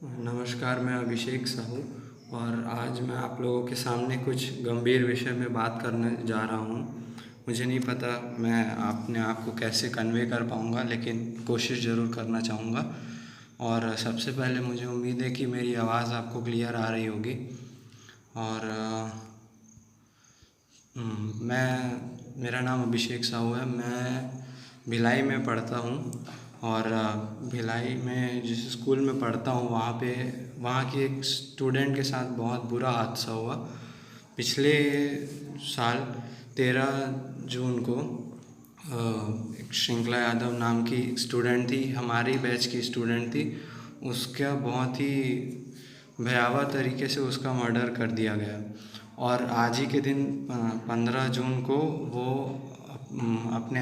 नमस्कार, मैं अभिषेक साहू और आज मैं आप लोगों के सामने कुछ गंभीर विषय में बात करने जा रहा हूँ। मुझे नहीं पता मैं अपने आप को कैसे कन्वे कर पाऊँगा, लेकिन कोशिश ज़रूर करना चाहूँगा। और सबसे पहले मुझे उम्मीद है कि मेरी आवाज़ आपको क्लियर आ रही होगी। और मेरा नाम अभिषेक साहू है। मैं भिलाई में पढ़ता हूँ और भिलाई में जिस स्कूल में पढ़ता हूँ वहाँ की एक स्टूडेंट के साथ बहुत बुरा हादसा हुआ। पिछले साल 13 जून को एक श्रृंखला यादव नाम की स्टूडेंट थी, हमारी बैच की स्टूडेंट थी। उसका बहुत ही भयावह तरीके से उसका मर्डर कर दिया गया। और आज ही के दिन 15 जून को वो अपने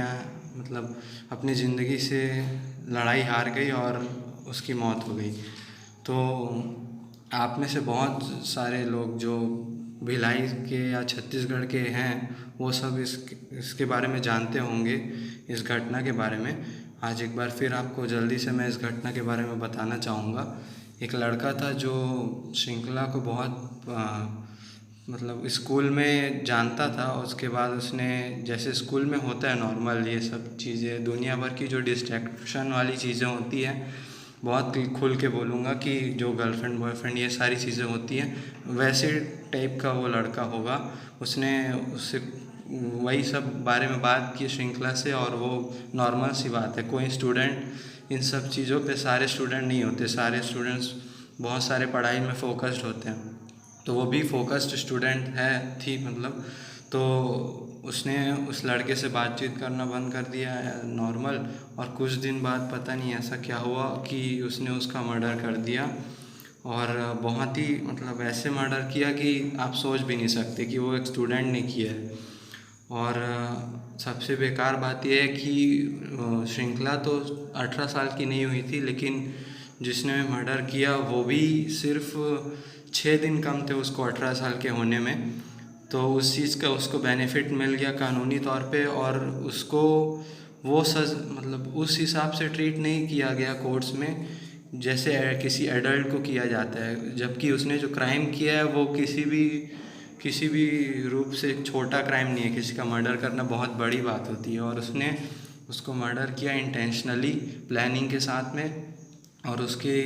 अपनी ज़िंदगी से लड़ाई हार गई और उसकी मौत हो गई। तो आप में से बहुत सारे लोग जो भिलाई के या छत्तीसगढ़ के हैं वो सब इसके बारे में जानते होंगे, इस घटना के बारे में। आज एक बार फिर आपको जल्दी से मैं इस घटना के बारे में बताना चाहूँगा। एक लड़का था जो श्रृंखला को बहुत स्कूल में जानता था। उसके बाद उसने, जैसे स्कूल में होता है नॉर्मल ये सब चीज़ें, दुनिया भर की जो डिस्ट्रैक्शन वाली चीज़ें होती हैं, बहुत खुल के बोलूँगा कि जो गर्लफ्रेंड बॉयफ्रेंड ये सारी चीज़ें होती हैं, वैसे टाइप का वो लड़का होगा। उसने उससे वही सब बारे में बात की श्रृंखला से, और वो नॉर्मल सी बात है। कोई स्टूडेंट इन सब चीज़ों पे, सारे स्टूडेंट नहीं होते, सारे स्टूडेंट्स बहुत सारे पढ़ाई में फोकस्ड होते हैं, तो वो भी फोकस्ड स्टूडेंट थी। तो उसने उस लड़के से बातचीत करना बंद कर दिया नॉर्मल, और कुछ दिन बाद पता नहीं ऐसा क्या हुआ कि उसने उसका मर्डर कर दिया। और बहुत ही ऐसे मर्डर किया कि आप सोच भी नहीं सकते कि वो एक स्टूडेंट ने किया है। और सबसे बेकार बात यह है कि श्रृंखला तो 18 साल की नहीं हुई थी, लेकिन जिसने मर्डर किया वो भी सिर्फ 6 दिन कम थे उसको 18 साल के होने में। तो उस चीज़ का उसको बेनिफिट मिल गया कानूनी तौर पे, और उसको वो उस हिसाब से ट्रीट नहीं किया गया कोर्ट्स में जैसे किसी एडल्ट को किया जाता है। जबकि उसने जो क्राइम किया है वो किसी भी रूप से एक छोटा क्राइम नहीं है। किसी का मर्डर करना बहुत बड़ी बात होती है, और उसने उसको मर्डर किया इंटेंशनली, प्लानिंग के साथ में। और उसकी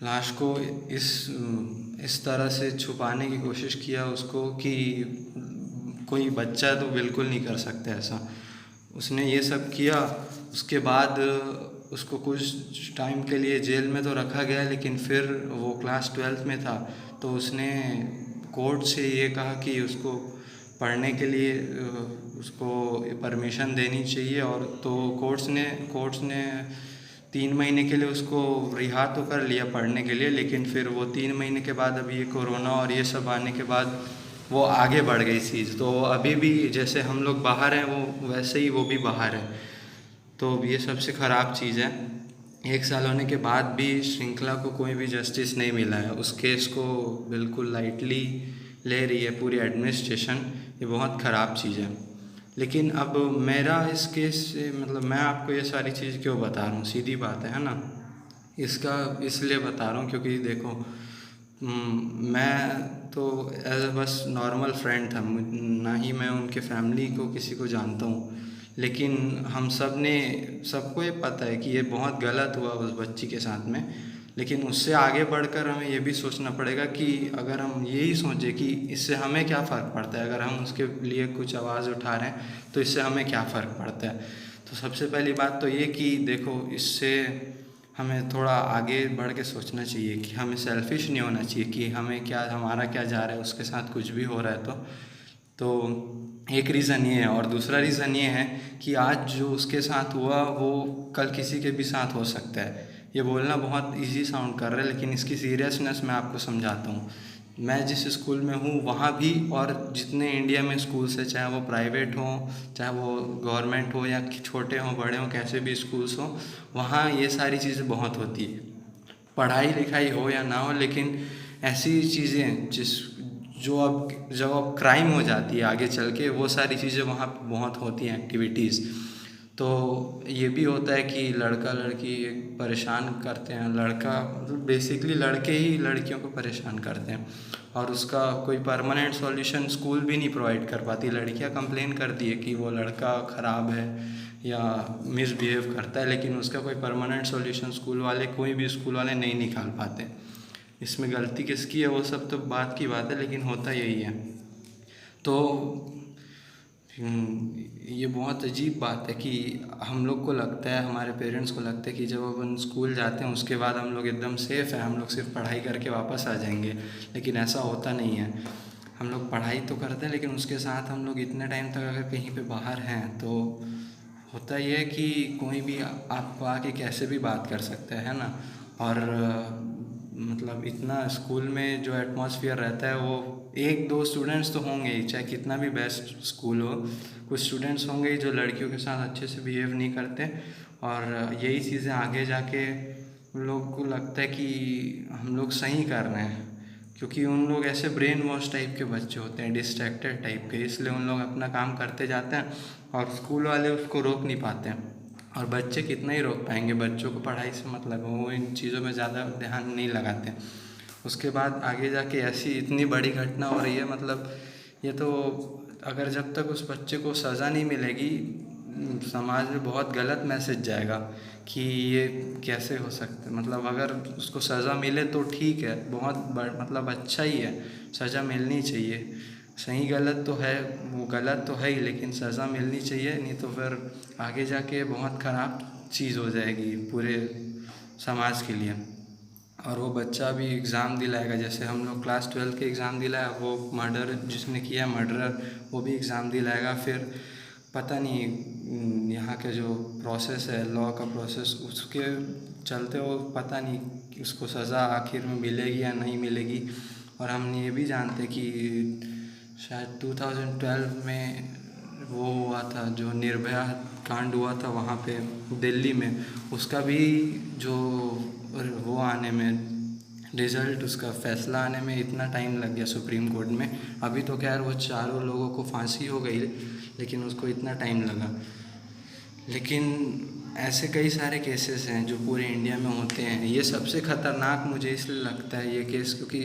लाश को इस तरह से छुपाने की कोशिश किया उसको कि कोई बच्चा तो बिल्कुल नहीं कर सकता ऐसा। उसने ये सब किया। उसके बाद उसको कुछ टाइम के लिए जेल में तो रखा गया, लेकिन फिर वो क्लास 12th में था, तो उसने कोर्ट से ये कहा कि उसको पढ़ने के लिए उसको परमिशन देनी चाहिए। और तो कोर्ट्स ने 3 महीने के लिए उसको रिहा तो कर लिया पढ़ने के लिए, लेकिन फिर वो 3 महीने के बाद, अभी ये कोरोना और ये सब आने के बाद वो आगे बढ़ गई चीज़। तो अभी भी जैसे हम लोग बाहर हैं वो वैसे ही वो भी बाहर है। तो ये सबसे ख़राब चीज़ है। 1 साल होने के बाद भी श्रृंखला को कोई भी जस्टिस नहीं मिला है। उस केस को बिल्कुल लाइटली ले रही है पूरी एडमिनिस्ट्रेशन। ये बहुत ख़राब चीज़ है। लेकिन अब मेरा इस केस से मैं आपको ये सारी चीज़ क्यों बता रहा हूँ, सीधी बात है ना। इसका इसलिए बता रहा हूँ क्योंकि देखो, मैं तो एज बस नॉर्मल फ्रेंड था, ना ही मैं उनके फैमिली को किसी को जानता हूँ। लेकिन हम सबको ये पता है कि ये बहुत गलत हुआ उस बच्ची के साथ में। लेकिन उससे आगे बढ़कर हमें ये भी सोचना पड़ेगा कि अगर हम यही सोचें कि इससे हमें क्या फ़र्क पड़ता है, अगर हम उसके लिए कुछ आवाज़ उठा रहे हैं तो इससे हमें क्या फ़र्क पड़ता है। तो सबसे पहली बात तो ये कि देखो, इससे हमें थोड़ा आगे बढ़ के सोचना चाहिए कि हमें सेल्फिश नहीं होना चाहिए कि हमारा क्या जा रहा है, उसके साथ कुछ भी हो रहा है। तो एक रीज़न ये है, और दूसरा रीज़न ये है कि आज जो उसके साथ हुआ वो कल किसी के भी साथ हो सकता है। ये बोलना बहुत इजी साउंड कर रहा है, लेकिन इसकी सीरियसनेस मैं आपको समझाता हूँ। मैं जिस स्कूल में हूँ वहाँ भी, और जितने इंडिया में स्कूल्स है, चाहे वो प्राइवेट हो, चाहे वो गवर्नमेंट हो, या छोटे हों बड़े हों, कैसे भी स्कूल्स हों, वहाँ ये सारी चीज़ें बहुत होती है। पढ़ाई लिखाई हो या ना हो, लेकिन ऐसी चीज़ें जब अब क्राइम हो जाती है आगे चल के, वो सारी चीज़ें वहाँ बहुत होती हैं, एक्टिविटीज़। तो ये भी होता है कि लड़का लड़की परेशान करते हैं, लड़का बेसिकली लड़के ही लड़कियों को परेशान करते हैं, और उसका कोई परमानेंट सॉल्यूशन स्कूल भी नहीं प्रोवाइड कर पाती। लड़कियां कंप्लेन करती है कि वो लड़का ख़राब है या मिसबिहेव करता है, लेकिन उसका कोई परमानेंट सॉल्यूशन स्कूल वाले, कोई भी स्कूल वाले नहीं निकाल पाते। इसमें गलती किसकी है वो सब तो बात की बात है, लेकिन होता यही है। तो ये बहुत अजीब बात है कि हम लोग को लगता है, हमारे पेरेंट्स को लगता है कि जब अपन स्कूल जाते हैं उसके बाद हम लोग एकदम सेफ़ हैं, हम लोग सिर्फ पढ़ाई करके वापस आ जाएंगे, लेकिन ऐसा होता नहीं है। हम लोग पढ़ाई तो करते हैं, लेकिन उसके साथ हम लोग इतने टाइम तक अगर कहीं पे बाहर हैं तो होता ये है कि कोई भी आपको आके कैसे भी बात कर सकता है ना। और मतलब इतना स्कूल में जो एटमॉस्फेयर रहता है, वो एक दो स्टूडेंट्स तो होंगे ही, चाहे कितना भी बेस्ट स्कूल हो, कुछ स्टूडेंट्स होंगे ही जो लड़कियों के साथ अच्छे से बिहेव नहीं करते, और यही चीज़ें आगे जाके उन लोग को लगता है कि हम लोग सही कर रहे हैं, क्योंकि उन लोग ऐसे ब्रेन वॉश टाइप के बच्चे होते हैं, डिस्ट्रैक्टेड टाइप के, इसलिए उन लोग अपना काम करते जाते हैं और स्कूल वाले उसको रोक नहीं पाते हैं। और बच्चे कितना ही रोक पाएंगे, बच्चों को पढ़ाई से मतलब है, वो इन चीज़ों में ज़्यादा ध्यान नहीं लगाते। उसके बाद आगे जाके ऐसी इतनी बड़ी घटना हो रही है, मतलब ये तो अगर जब तक उस बच्चे को सज़ा नहीं मिलेगी, समाज में बहुत गलत मैसेज जाएगा कि ये कैसे हो सकता है। मतलब अगर उसको सज़ा मिले तो ठीक है, मतलब अच्छा ही है, सज़ा मिलनी चाहिए। सही गलत तो है, वो गलत तो है ही, लेकिन सज़ा मिलनी चाहिए, नहीं तो फिर आगे जाके बहुत ख़राब चीज़ हो जाएगी पूरे समाज के लिए। और वो बच्चा भी एग्ज़ाम दिलाएगा, जैसे हम लोग क्लास 12 के एग्ज़ाम दिलाया, वो मर्डर जिसने किया मर्डरर, वो भी एग्ज़ाम दिलाएगा। फिर पता नहीं यहाँ के जो प्रोसेस है, लॉ का प्रोसेस, उसके चलते वो पता नहीं कि उसको सज़ा आखिर में मिलेगी या नहीं मिलेगी। और हम ये भी जानते कि शायद 2012 में वो हुआ था, जो निर्भया कांड हुआ था वहाँ पे दिल्ली में, उसका भी जो वो आने में, रिज़ल्ट उसका फ़ैसला आने में इतना टाइम लग गया सुप्रीम कोर्ट में। अभी तो खैर वो चारों लोगों को फांसी हो गई, लेकिन उसको इतना टाइम लगा। लेकिन ऐसे कई सारे केसेस हैं जो पूरे इंडिया में होते हैं। ये सबसे ख़तरनाक मुझे इसलिए लगता है ये केस, क्योंकि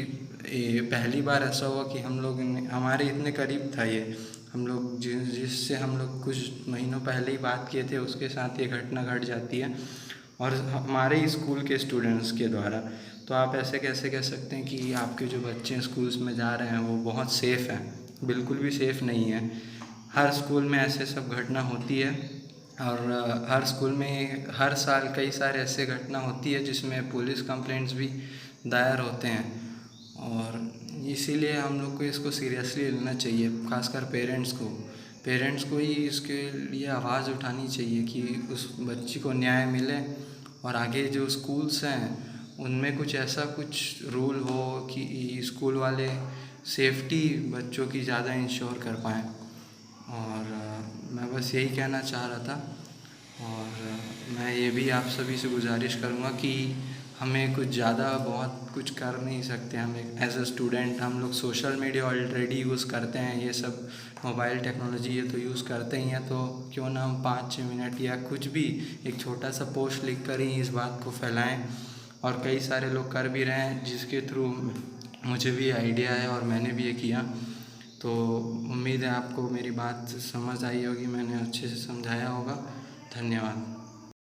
ये पहली बार ऐसा हुआ कि हम लोग हमारे इतने करीब था ये, हम लोग जिससे हम लोग कुछ महीनों पहले ही बात किए थे, उसके साथ ये घटना घट जाती है, और हमारे ही स्कूल के स्टूडेंट्स के द्वारा। तो आप ऐसे कैसे कह सकते हैं कि आपके जो बच्चे स्कूल्स में जा रहे हैं वो बहुत सेफ़ हैं? बिल्कुल भी सेफ़ नहीं है। हर स्कूल में ऐसे सब घटना होती है, और हर स्कूल में हर साल कई सारे ऐसे घटना होती है जिसमें पुलिस कंप्लेंट्स भी दायर होते हैं। और इसीलिए हम लोग को इसको सीरियसली लेना चाहिए, खासकर पेरेंट्स को ही इसके लिए आवाज़ उठानी चाहिए कि उस बच्ची को न्याय मिले। और आगे जो स्कूल्स हैं उनमें कुछ ऐसा कुछ रूल हो कि स्कूल वाले सेफ्टी बच्चों की ज़्यादा इंश्योर कर पाएँ। और मैं बस यही कहना चाह रहा था। और मैं ये भी आप सभी से गुजारिश करूँगा कि हमें कुछ ज़्यादा बहुत कुछ कर नहीं सकते। हम एक एज अ स्टूडेंट हम लोग सोशल मीडिया ऑलरेडी यूज़ करते हैं, ये सब मोबाइल टेक्नोलॉजी ये तो यूज़ करते ही हैं, तो क्यों ना हम 5-6 मिनट या कुछ भी एक छोटा सा पोस्ट लिख कर ही इस बात को फैलाएं। और कई सारे लोग कर भी रहे हैं, जिसके थ्रू मुझे भी आइडिया है और मैंने भी ये किया। तो उम्मीद है आपको मेरी बात समझ आई होगी, मैंने अच्छे से समझाया होगा। धन्यवाद।